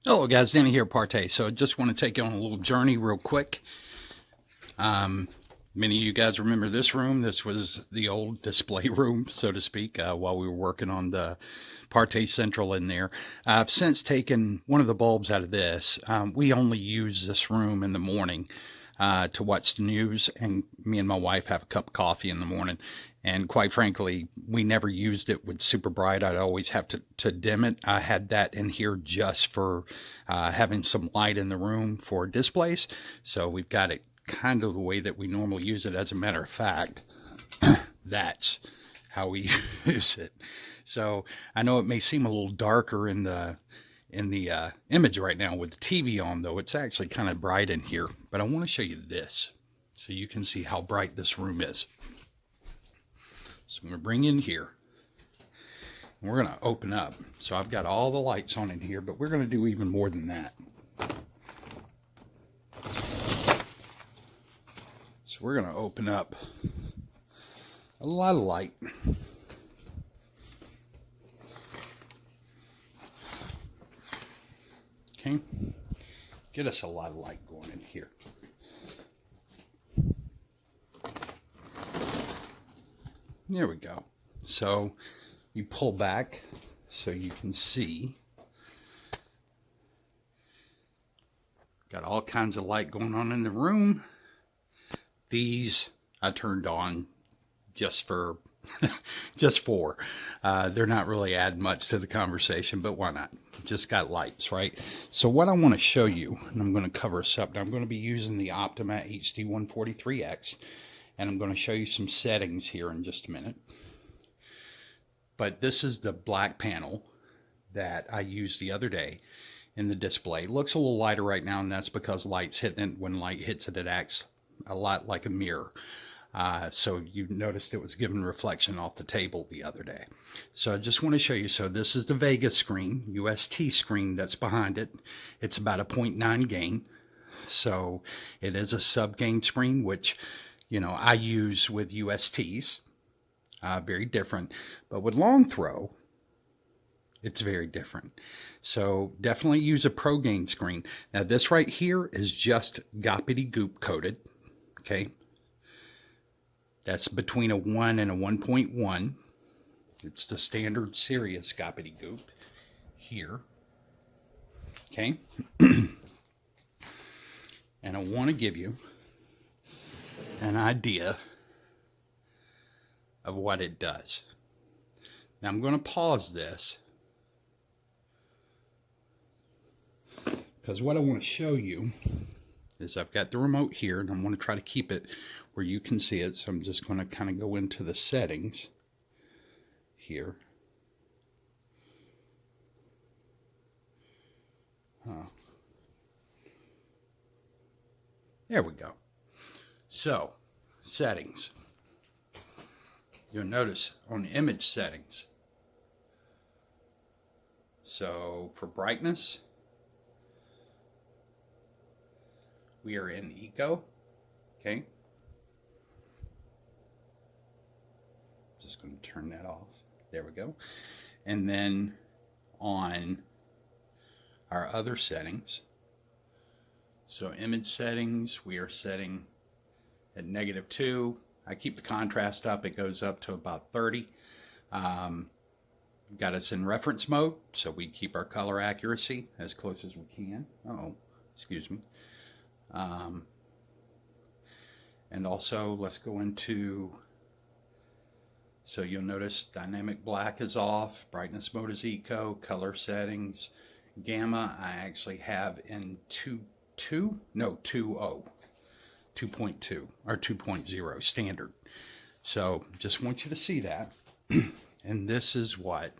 Hello guys, Danny here, ParTay's. So I just want to take you on a little journey real quick. Many of you guys remember this room. This was the old display room, so to speak, while we were working on the ParTay's Central in there. I've since taken one of the bulbs out of this. We only use this room in the morning to watch the news, and me and my wife have a cup of coffee in the morning. And quite frankly, we never used it with super bright. I'd always have to dim it. I had that in here just for having some light in the room for displays. So we've got it kind of the way that we normally use it. As a matter of fact, that's how we use it. So I know it may seem a little darker in the image right now with the TV on, though it's actually kind of bright in here. But I want to show you this so you can see how bright this room is. So I'm going to bring in here, and we're going to open up. So I've got all the lights on in here, but we're going to do even more than that. So we're going to open up a lot of light. Okay, get us a lot of light going in here. There we go. So you pull back so you can see. Got all kinds of light going on in the room. These I turned on just for they're not really adding much to the conversation, but why not? Just got lights, right? So what I want to show you, and I'm going to cover us up. Now I'm going to be using the Optima HD143X. And I'm going to show you some settings here in just a minute. But this is the black panel that I used the other day in the display. It looks a little lighter right now, and that's because light's hitting it. When light hits it, it acts a lot like a mirror. So you noticed it was giving reflection off the table the other day. So I just want to show you. So this is the Vega screen, UST screen that's behind it. It's about a 0.9 gain. So it is a sub-gain screen, which I use with USTs, very different, but with long throw, it's very different. So definitely use a pro gain screen. Now this right here is just goppity goop coated. Okay. That's between a 1 and a 1.1. It's the standard Sirius goppity goop here. Okay. And I want to give you an idea of what it does. Now I'm going to pause this because what I want to show you is I've got the remote here, and I'm going to try to keep it where you can see it. So I'm just going to kind of go into the settings here. There we go. So, settings. You'll notice on the image settings. So, for brightness, we are in Eco. Okay. Just going to turn that off. There we go. And then on our other settings. So, image settings, we are setting at -2. I keep the contrast up. It goes up to about 30. Got us in reference mode, so we keep our color accuracy as close as we can. Excuse me. And also, let's go into, so you'll notice dynamic black is off, brightness mode is eco, color settings, gamma I actually have in 2.2 or 2.0 standard. So just want you to see that. And this is what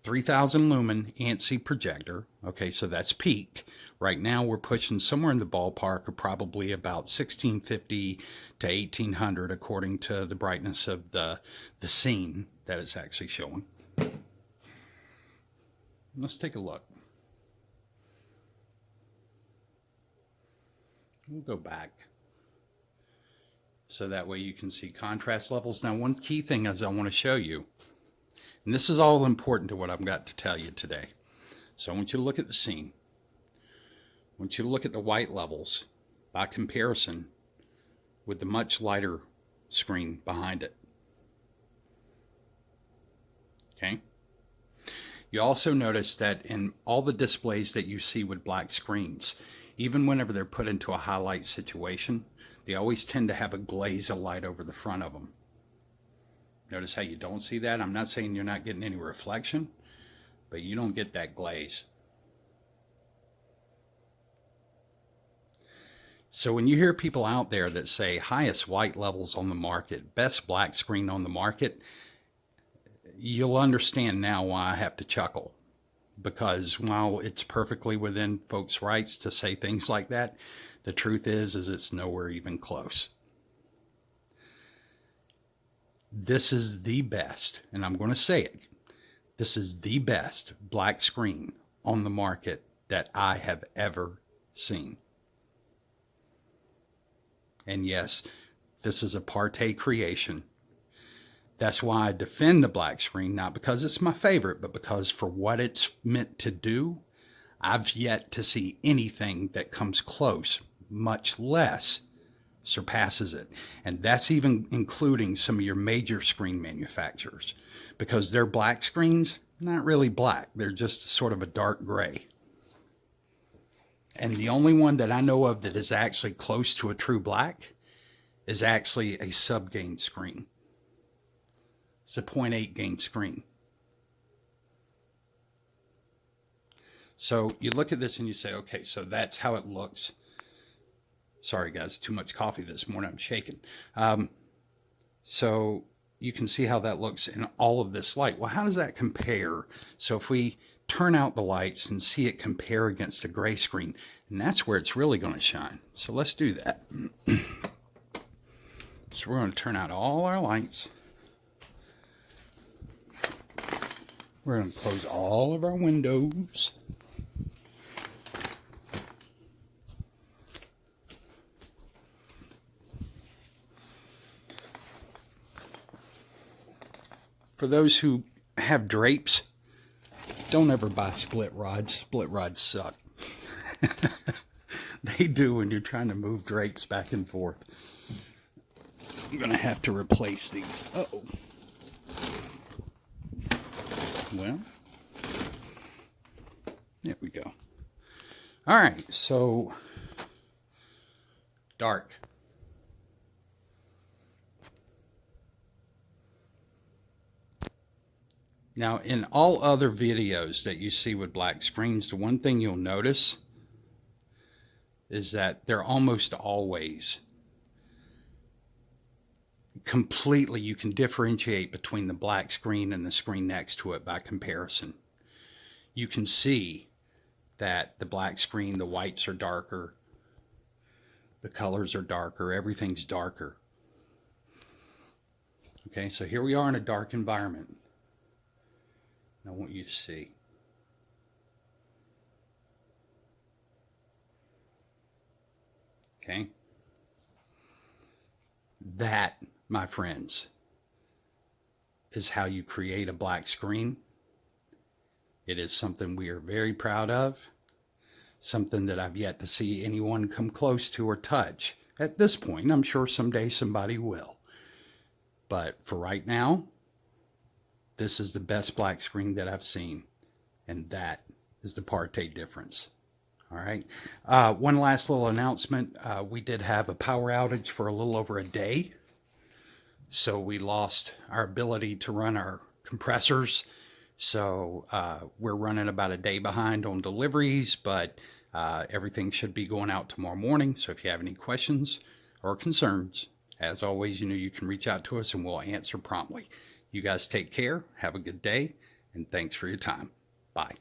3000 lumen ANSI projector. Okay, so that's peak. Right now we're pushing somewhere in the ballpark of probably about 1650 to 1800 according to the brightness of the scene that it's actually showing. Let's take a look. We'll go back so that way you can see contrast levels. Now, one key thing is I want to show you, and this is all important to what I've got to tell you today. So I want you to look at the scene. I want you to look at the white levels by comparison with the much lighter screen behind it. Okay. You also notice that in all the displays that you see with black screens, even whenever they're put into a highlight situation, they always tend to have a glaze of light over the front of them. Notice how you don't see that? I'm not saying you're not getting any reflection, but you don't get that glaze. So when you hear people out there that say highest white levels on the market, best black screen on the market, you'll understand now why I have to chuckle. Because while it's perfectly within folks' rights to say things like that, the truth is it's nowhere even close. This is the best, and I'm going to say it, this is the best black screen on the market that I have ever seen. And yes, this is a ParTay creation. That's why I defend the black screen, not because it's my favorite, but because for what it's meant to do, I've yet to see anything that comes close, much less surpasses it. And that's even including some of your major screen manufacturers, because their black screens, not really black. They're just sort of a dark gray. And the only one that I know of that is actually close to a true black is actually a sub-gain screen. It's a 0.8 gain screen. So you look at this and you say, okay, so that's how it looks. Sorry guys, too much coffee this morning, I'm shaking. So you can see how that looks in all of this light. Well, how does that compare? So if we turn out the lights and see it compare against a gray screen, and that's where it's really going to shine. So let's do that. So we're going to turn out all our lights. We're going to close all of our windows. For those who have drapes, don't ever buy split rods. Split rods suck. They do when you're trying to move drapes back and forth. I'm going to have to replace these. Uh-oh. Well, there we go. All right, so dark. Now, in all other videos that you see with black screens, the one thing you'll notice is that they're almost always completely, you can differentiate between the black screen and the screen next to it by comparison. You can see that the black screen, the whites are darker, the colors are darker, everything's darker. Okay, so here we are in a dark environment. I want you to see. Okay? That, my friends, is how you create a black screen. It is something we are very proud of. Something that I've yet to see anyone come close to or touch. At this point, I'm sure someday somebody will. But for right now, this is the best black screen that I've seen, and that is the ParTay difference. All right. One last little announcement. We did have a power outage for a little over a day, so we lost our ability to run our compressors. So we're running about a day behind on deliveries, but everything should be going out tomorrow morning. So if you have any questions or concerns, as always, you know you can reach out to us and we'll answer promptly. You guys take care, have a good day, and thanks for your time. Bye.